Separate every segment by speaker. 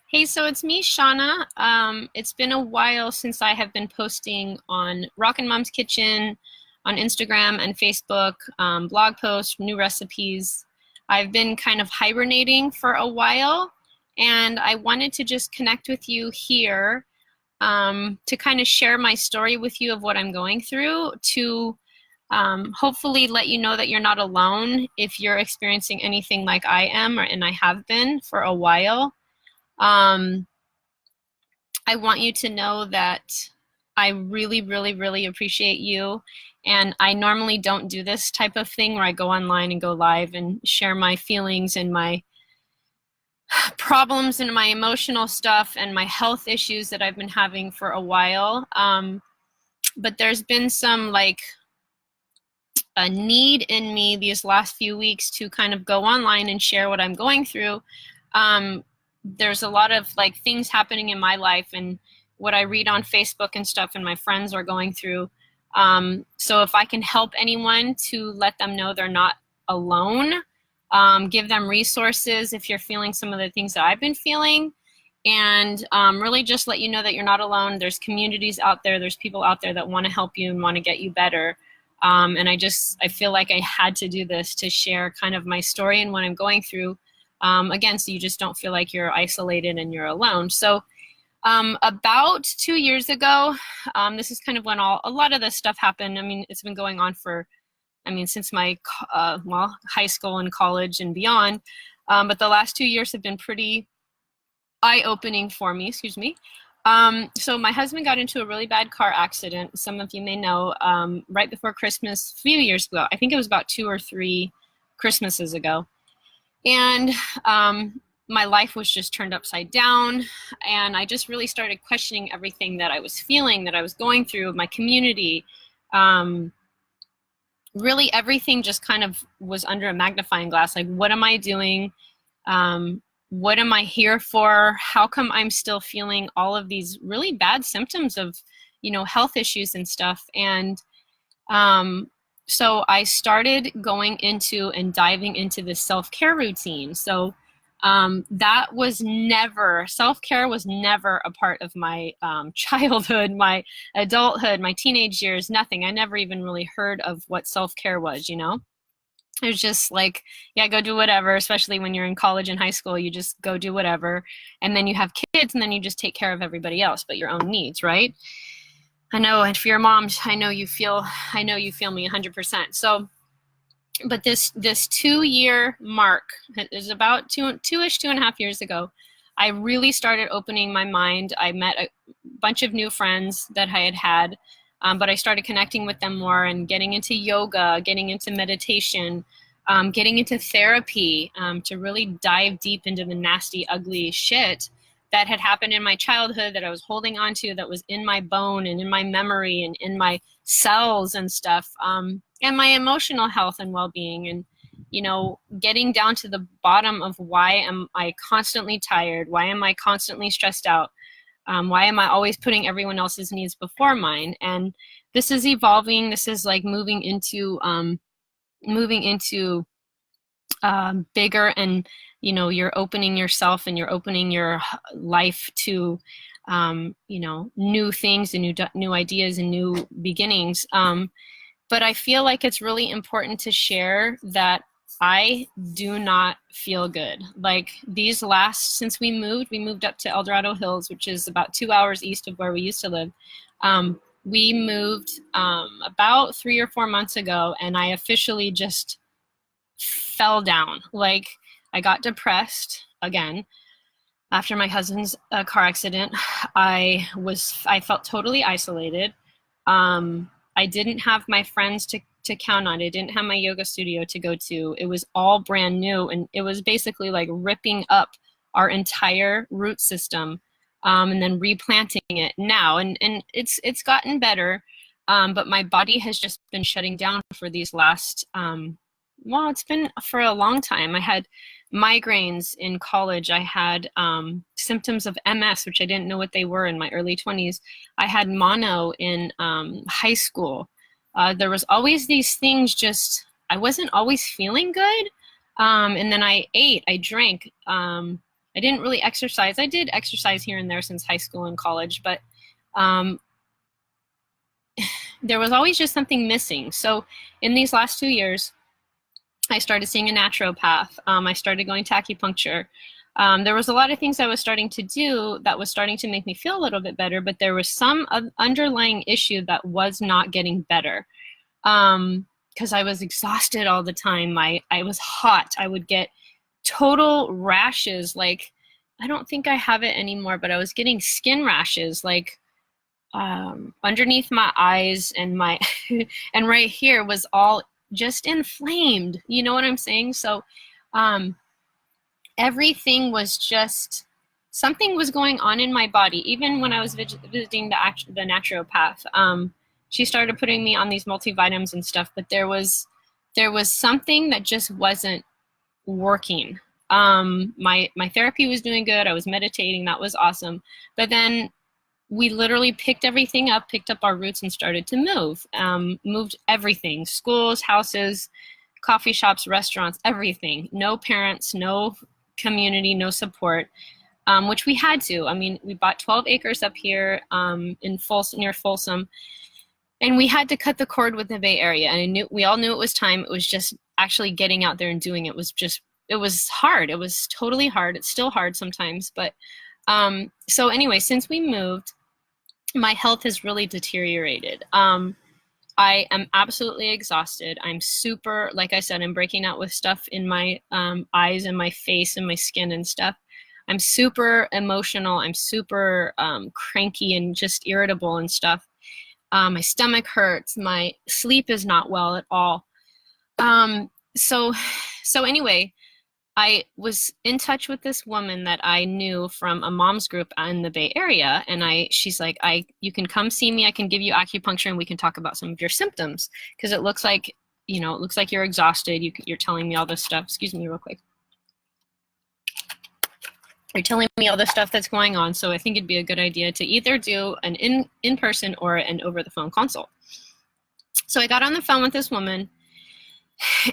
Speaker 1: Hey, so it's me, Shauna. It's been a while since I have been posting on Rockin' Mom's Kitchen, on Instagram and Facebook, blog posts, new recipes. I've been kind of hibernating for a while, and I wanted to just connect with you here to kind of share my story with you of what I'm going through, to hopefully let you know that you're not alone if you're experiencing anything like I am, and I have been for a while. Um, I want you to know that I really, really, really appreciate you. And I normally don't do this type of thing where I go online and go live and share my feelings and my problems and my emotional stuff and my health issues that I've been having for a while. But there's been some like a need in me these last few weeks to kind of go online and share what I'm going through. There's a lot of like things happening in my life and what I read on Facebook and stuff and my friends are going through. So if I can help anyone to let them know they're not alone, give them resources if you're feeling some of the things that I've been feeling, and really just let you know that you're not alone. There's communities out there, there's people out there that want to help you and want to get you better. And I feel like I had to do this to share kind of my story and what I'm going through. Again, so you just don't feel like you're isolated and you're alone. So about 2 years ago, this is kind of when a lot of this stuff happened. I mean, it's been going on for, since my, high school and college and beyond. But the last 2 years have been pretty eye-opening for me, excuse me. So my husband got into a really bad car accident. Some of you may know, right before Christmas, a few years ago. I think it was about 2 or 3 Christmases ago. And my life was just turned upside down. And I just really started questioning everything that I was feeling, that I was going through, my community. Really everything just kind of was under a magnifying glass. Like, what am I doing? What am I here for? How come I'm still feeling all of these really bad symptoms of, health issues and stuff? And so I started going into and diving into this self-care routine. So that was never, self-care was never a part of my childhood, my adulthood, my teenage years, nothing. I never even really heard of what self-care was, It was just like, yeah, go do whatever, especially when you're in college and high school, you just go do whatever. And then you have kids and then you just take care of everybody else but your own needs, right? I know if you're a mom, I know you feel me 100%. So, but this 2 year mark is about two-ish, 2.5 years ago. I really started opening my mind. I met a bunch of new friends that I had, but I started connecting with them more and getting into yoga, getting into meditation, getting into therapy, to really dive deep into the nasty, ugly shit that had happened in my childhood that I was holding on to, that was in my bone and in my memory and in my cells and stuff, and my emotional health and well-being, and getting down to the bottom of why am I constantly tired, why am I constantly stressed out, why am I always putting everyone else's needs before mine. And this is evolving. This is like moving into bigger, and you're opening yourself and you're opening your life to new things and new ideas and new beginnings. But I feel like it's really important to share that I do not feel good. Like since we moved up to El Dorado Hills, which is about 2 hours east of where we used to live. We moved about 3 or 4 months ago, and I officially just fell down. Like, I got depressed again after my husband's car accident. I felt totally isolated. I didn't have my friends to count on. I didn't have my yoga studio to go to. It was all brand new, and it was basically like ripping up our entire root system, and then replanting it now. And it's gotten better, but my body has just been shutting down for these last it's been for a long time. I had migraines in college. I had symptoms of MS, which I didn't know what they were in my early 20s. I had mono in high school. There was always these things, just I wasn't always feeling good. And then I ate, I drank. I didn't really exercise. I did exercise here and there since high school and college, but um, there was always just something missing. So in these last 2 years, I started seeing a naturopath. I started going to acupuncture. There was a lot of things I was starting to do that was starting to make me feel a little bit better, but there was some underlying issue that was not getting better. Because I was exhausted all the time. I was hot. I would get total rashes. Like, I don't think I have it anymore, but I was getting skin rashes, like underneath my eyes, and my and right here was all just inflamed. You know what I'm saying? So everything was just, something was going on in my body. Even when I was visiting the naturopath, she started putting me on these multivitamins and stuff, but there was something that just wasn't working. My therapy was doing good. I was meditating. That was awesome. But then we literally picked everything up, picked up our roots, and started to move. Moved everything: schools, houses, coffee shops, restaurants, everything. No parents, no community, no support, which we had to. I mean, we bought 12 acres up here near Folsom, and we had to cut the cord with the Bay Area. And we all knew it was time. It was just actually getting out there and doing it. It was hard. It was totally hard. It's still hard sometimes. But so anyway, since we moved, my health has really deteriorated. I am absolutely exhausted. I'm super, like I said, I'm breaking out with stuff in my eyes and my face and my skin and stuff. I'm super emotional. I'm super cranky and just irritable and stuff. My stomach hurts. My sleep is not well at all. So anyway, I was in touch with this woman that I knew from a mom's group in the Bay Area, and she's like, you can come see me. I can give you acupuncture, and we can talk about some of your symptoms, because it looks like, you're exhausted. You're telling me all this stuff. Excuse me, real quick. You're telling me all the stuff that's going on, so I think it'd be a good idea to either do an in-person or an over-the-phone consult. So I got on the phone with this woman,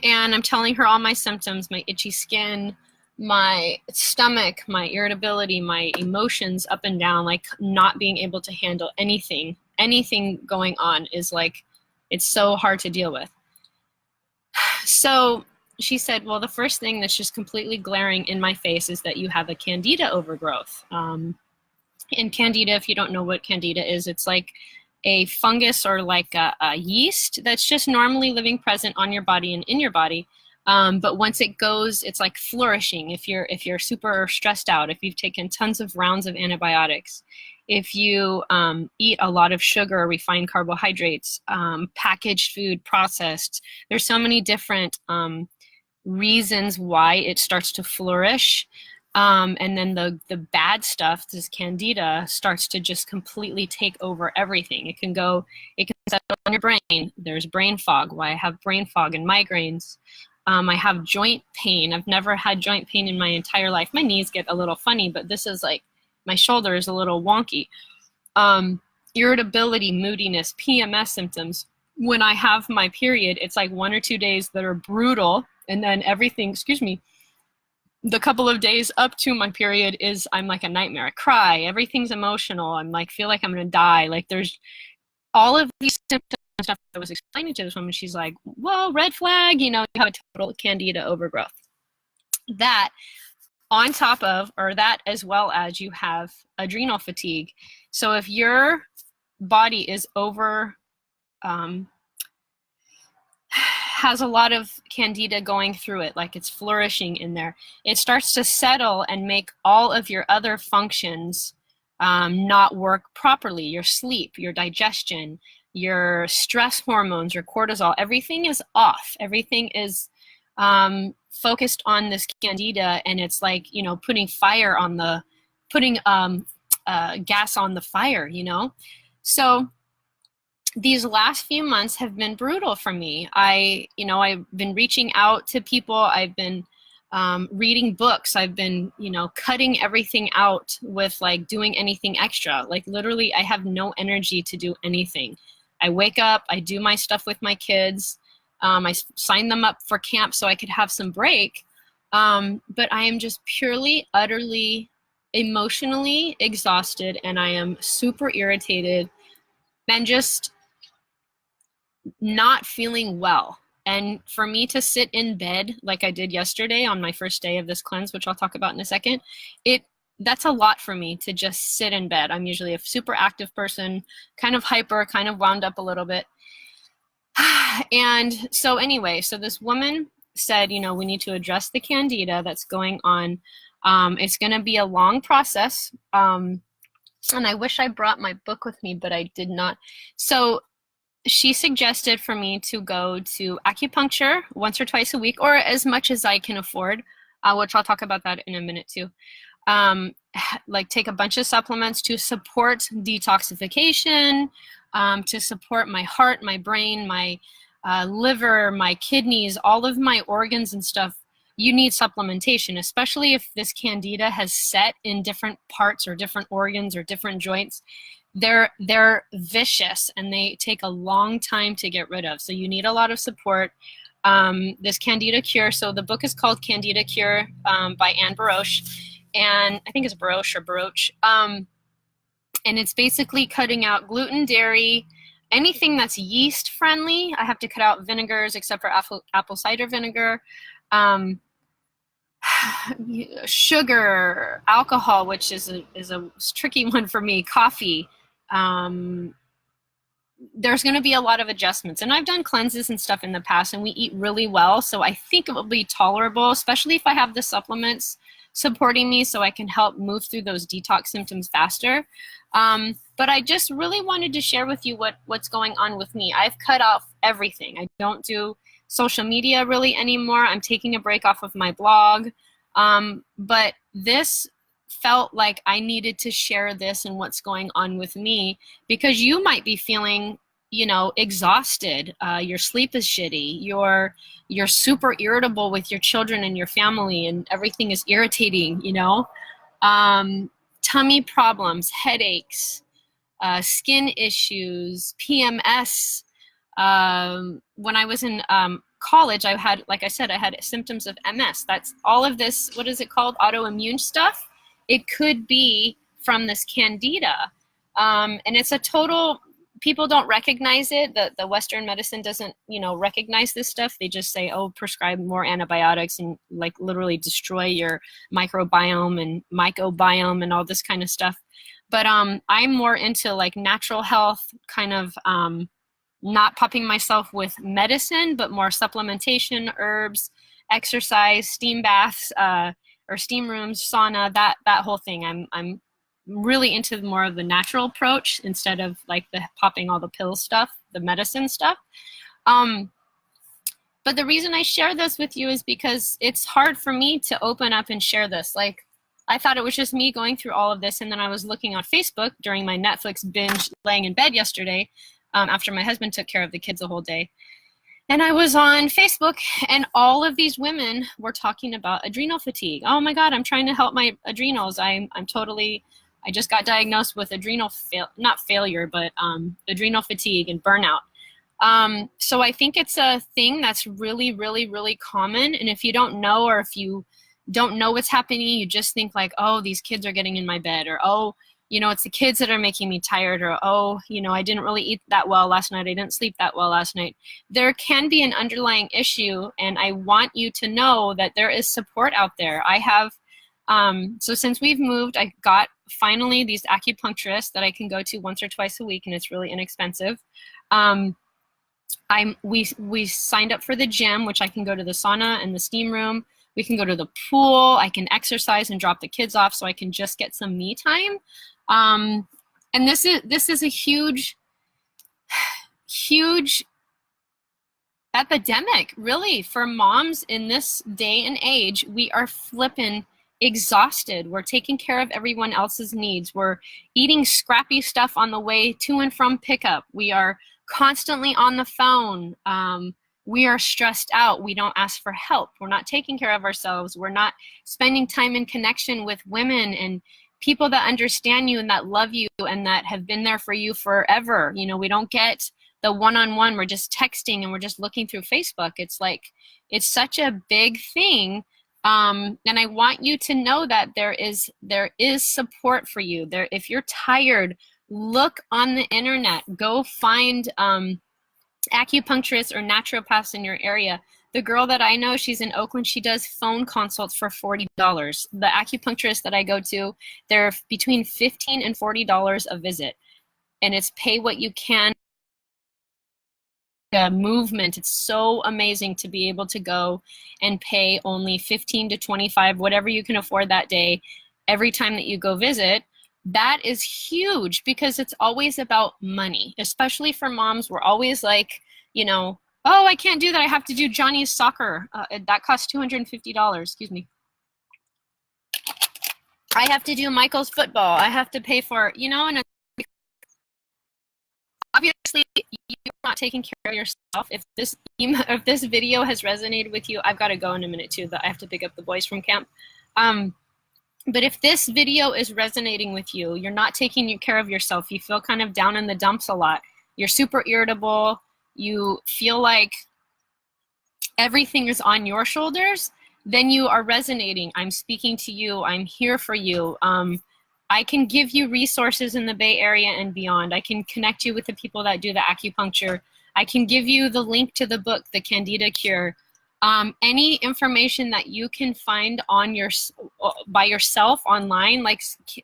Speaker 1: and I'm telling her all my symptoms: my itchy skin, my stomach, my irritability, my emotions up and down, like not being able to handle anything. Anything going on is like, it's so hard to deal with. So she said, well, the first thing that's just completely glaring in my face is that you have a candida overgrowth. And candida, if you don't know what candida is, it's like a fungus or like a yeast that's just normally living present on your body and in your body. But once it goes, it's like flourishing. If you're super stressed out, if you've taken tons of rounds of antibiotics, if you eat a lot of sugar, refined carbohydrates, packaged food, processed, there's so many different reasons why it starts to flourish. And then the bad stuff, this candida, starts to just completely take over everything. It can settle on your brain. There's brain fog. Why I have brain fog and migraines. I have joint pain. I've never had joint pain in my entire life. My knees get a little funny, but this is like, my shoulder is a little wonky. Irritability, moodiness, PMS symptoms. When I have my period, it's like 1 or 2 days that are brutal, and then everything, the couple of days up to my period I'm like a nightmare. I cry. Everything's emotional. I'm like, feel like I'm going to die. Like, there's all of these symptoms and stuff I was explaining to this woman. She's like, well, red flag, you have a total candida overgrowth. That on top of, or that as well as, you have adrenal fatigue. So if your body is has a lot of candida going through it, like it's flourishing in there, it starts to settle and make all of your other functions not work properly. Your sleep, your digestion, your stress hormones, your cortisol, everything is off. Everything is focused on this candida, and it's like, putting gas on the fire, So these last few months have been brutal for me. I've been reaching out to people. I've been reading books. I've been, cutting everything out with like doing anything extra. Like literally, I have no energy to do anything. I wake up, I do my stuff with my kids. I signed them up for camp so I could have some break. But I am just purely, utterly, emotionally exhausted, and I am super irritated and just not feeling well. And for me to sit in bed like I did yesterday on my first day of this cleanse, which I'll talk about in a second, it that's a lot for me to just sit in bed. I'm usually a super active person, kind of hyper, kind of wound up a little bit. And so anyway, so this woman said, you know, we need to address the candida that's going on. It's going to be a long process. And I wish I brought my book with me, but I did not. So she suggested for me to go to acupuncture once or twice a week, or as much as I can afford, which I'll talk about that in a minute too. Like take a bunch of supplements to support detoxification, to support my heart, my brain, my liver, my kidneys, all of my organs and stuff. You need supplementation, especially if this candida has set in different parts or different organs or different joints. They're vicious and they take a long time to get rid of. So you need a lot of support. This Candida Cure. So the book is called Candida Cure by Anne Baroche, and I think it's Baroche or Baroche. And it's basically cutting out gluten, dairy, anything that's yeast friendly. I have to cut out vinegars except for apple cider vinegar. Sugar, alcohol, which is a tricky one for me, coffee. There's going to be a lot of adjustments, and I've done cleanses and stuff in the past, and we eat really well, so I think it will be tolerable, especially if I have the supplements supporting me so I can help move through those detox symptoms faster. But I just really wanted to share with you what's going on with me. I've cut off everything. I don't do social media really anymore. I'm taking a break off of my blog. But this felt like I needed to share this and what's going on with me, because you might be feeling, you know, exhausted. Your sleep is shitty. You're super irritable with your children and your family, and everything is irritating, you know. Tummy problems, headaches, skin issues, PMS. When I was in college, I had, like I said, I had symptoms of MS. That's all of this, what is it called? Autoimmune stuff. It could be from this candida. And it's a total, people don't recognize it. The Western medicine doesn't, you know, recognize this stuff. They just say, oh, prescribe more antibiotics and like literally destroy your microbiome and mycobiome and all this kind of stuff. But I'm more into like natural health, kind of not popping myself with medicine, but more supplementation, herbs, exercise, steam baths, or steam rooms, sauna, that whole thing. I'm really into more of the natural approach instead of like the popping all the pill stuff, the medicine stuff. But the reason I share this with you is because it's hard for me to open up and share this. Like, I thought it was just me going through all of this, and then I was looking on Facebook during my Netflix binge laying in bed yesterday, after my husband took care of the kids the whole day. And I was on Facebook, and all of these women were talking about adrenal fatigue. Oh my God, I'm trying to help my adrenals. I just got diagnosed with adrenal adrenal fatigue and burnout. So I think it's a thing that's really, really, really common. And if you don't know, or if you don't know what's happening, you just think like, oh, these kids are getting in my bed, or, oh, you know, it's the kids that are making me tired, or, oh, you know, I didn't really eat that well last night. I didn't sleep that well last night. There can be an underlying issue, and I want you to know that there is support out there. I have, so since we've moved, I got finally these acupuncturists that I can go to once or twice a week, and it's really inexpensive. We signed up for the gym, which I can go to the sauna and the steam room. We can go to the pool. I can exercise and drop the kids off so I can just get some me time. And this is a huge epidemic, really, for moms in this day and age. We are flippin' exhausted. We're taking care of everyone else's needs. We're eating scrappy stuff on the way to and from pickup. We are constantly on the phone. We are stressed out. We don't ask for help. We're not taking care of ourselves. We're not spending time in connection with women and people that understand you and that love you and that have been there for you forever. You know, we don't get the one-on-one. We're just texting and we're just looking through Facebook. It's like, it's such a big thing. And I want you to know that there is support for you. There, if you're tired, look on the internet. Go find acupuncturists or naturopaths in your area. The girl that I know, she's in Oakland. She does phone consults for $40. The acupuncturist that I go to, they're between $15 and $40 a visit, and it's pay what you can. Movement. It's so amazing to be able to go and pay only 15 to 25, whatever you can afford that day, every time that you go visit. That is huge because it's always about money, especially for moms. We're always like, you know, oh, I can't do that. I have to do Johnny's soccer. That costs $250. Excuse me. I have to do Michael's football. I have to pay for, you know, and obviously you're not taking care of yourself. If this video has resonated with you, I've got to go in a minute too. I have to pick up the boys from camp. But if this video is resonating with you, you're not taking care of yourself, you feel kind of down in the dumps a lot, you're super irritable, you feel like everything is on your shoulders, then you are resonating. I'm speaking to you. I'm here for you. I can give you resources in the Bay Area and beyond. I can connect you with the people that do the acupuncture. I can give you the link to the book, The Candida Cure. Any information that you can find on by yourself online, like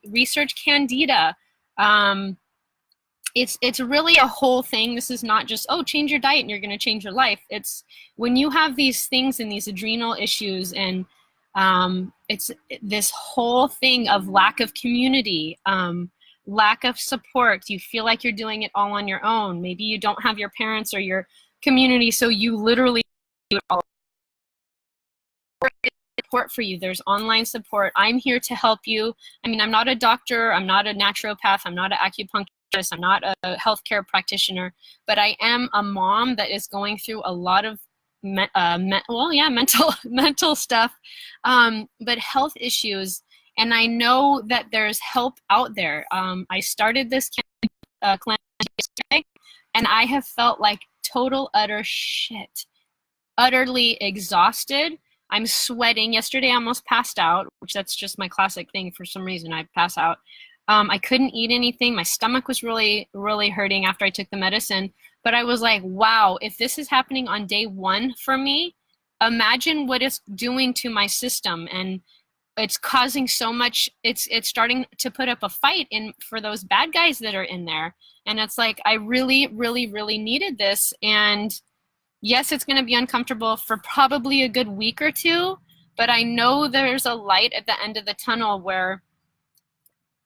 Speaker 1: research Candida. It's really a whole thing. This is not just, oh, change your diet and you're going to change your life. It's when you have these things and these adrenal issues, and it's this whole thing of lack of community, lack of support. You feel like you're doing it all on your own. Maybe you don't have your parents or your community, so you literally do it all. Support for you. There's online support. I'm here to help you. I mean, I'm not a doctor. I'm not a naturopath. I'm not an acupuncturist. I'm not a healthcare practitioner, but I am a mom that is going through a lot of mental stuff, but health issues. And I know that there's help out there. I started this cleanse yesterday, and I have felt like total utter shit, utterly exhausted. I'm sweating. Yesterday I almost passed out, which that's just my classic thing. For some reason I pass out. I couldn't eat anything. My stomach was really, really hurting after I took the medicine. But I was like, wow, if this is happening on day one for me, imagine what it's doing to my system. And it's causing so much, it's starting to put up a fight for those bad guys that are in there. And it's like, I really, really, really needed this. And yes, it's going to be uncomfortable for probably a good week or two, but I know there's a light at the end of the tunnel where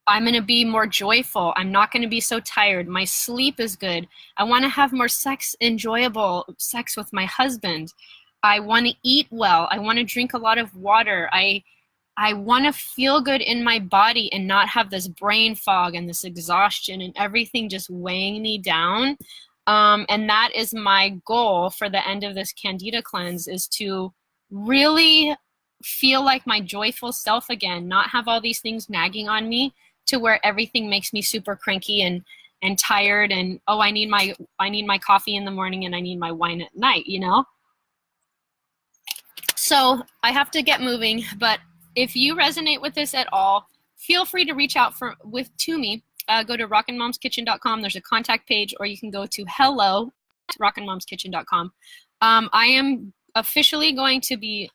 Speaker 1: I'm going to be more joyful. I'm not going to be so tired. My sleep is good. I want to have more enjoyable sex with my husband. I want to eat well. I want to drink a lot of water. I want to feel good in my body and not have this brain fog and this exhaustion and everything just weighing me down. And that is my goal for the end of this Candida cleanse, is to really feel like my joyful self again, not have all these things nagging on me to where everything makes me super cranky and tired and, oh, I need my coffee in the morning and I need my wine at night, you know? So I have to get moving, but if you resonate with this at all, feel free to reach out to me. Go to rockandmomskitchen.com. There's a contact page, or you can go to hello@rockandmomskitchen.com. I am officially going to be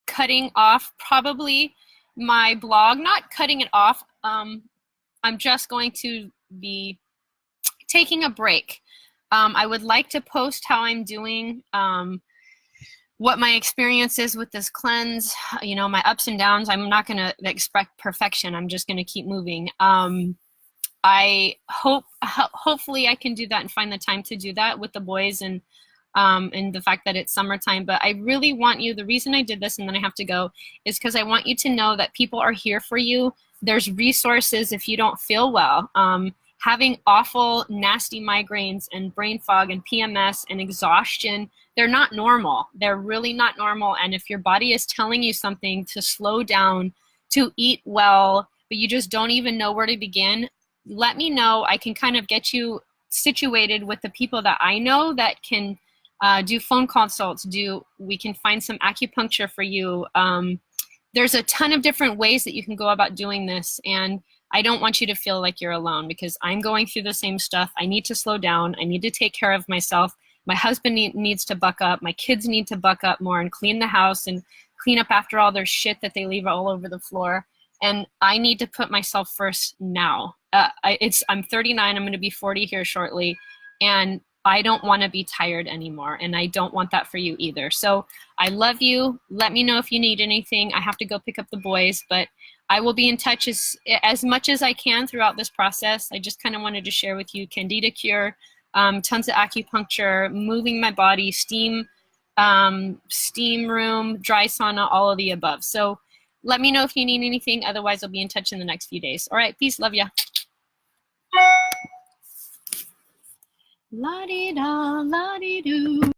Speaker 1: cutting off probably my blog, not cutting it off. I'm just going to be taking a break. I would like to post how I'm doing, what my experience is with this cleanse, you know, my ups and downs. I'm not going to expect perfection. I'm just going to keep moving. I hopefully I can do that and find the time to do that with the boys and the fact that it's summertime. But I really want you, the reason I did this and then I have to go is because I want you to know that people are here for you. There's resources if you don't feel well. Having awful, nasty migraines and brain fog and PMS and exhaustion, they're not normal. They're really not normal. And if your body is telling you something to slow down, to eat well, but you just don't even know where to begin, let me know. I can kind of get you situated with the people that I know that can do phone consults, we can find some acupuncture for you. There's a ton of different ways that you can go about doing this, and I don't want you to feel like you're alone, because I'm going through the same stuff. I need to slow down. I need to take care of myself. My husband needs to buck up. My kids need to buck up more and clean the house and clean up after all their shit that they leave all over the floor. And I need to put myself first now. I'm 39. I'm going to be 40 here shortly. And I don't want to be tired anymore. And I don't want that for you either. So I love you. Let me know if you need anything. I have to go pick up the boys, but I will be in touch as much as I can throughout this process. I just kind of wanted to share with you Candida cure, tons of acupuncture, moving my body, steam room, dry sauna, all of the above. So let me know if you need anything. Otherwise, I'll be in touch in the next few days. All right, peace, love ya. La-di-da, la-di-doo.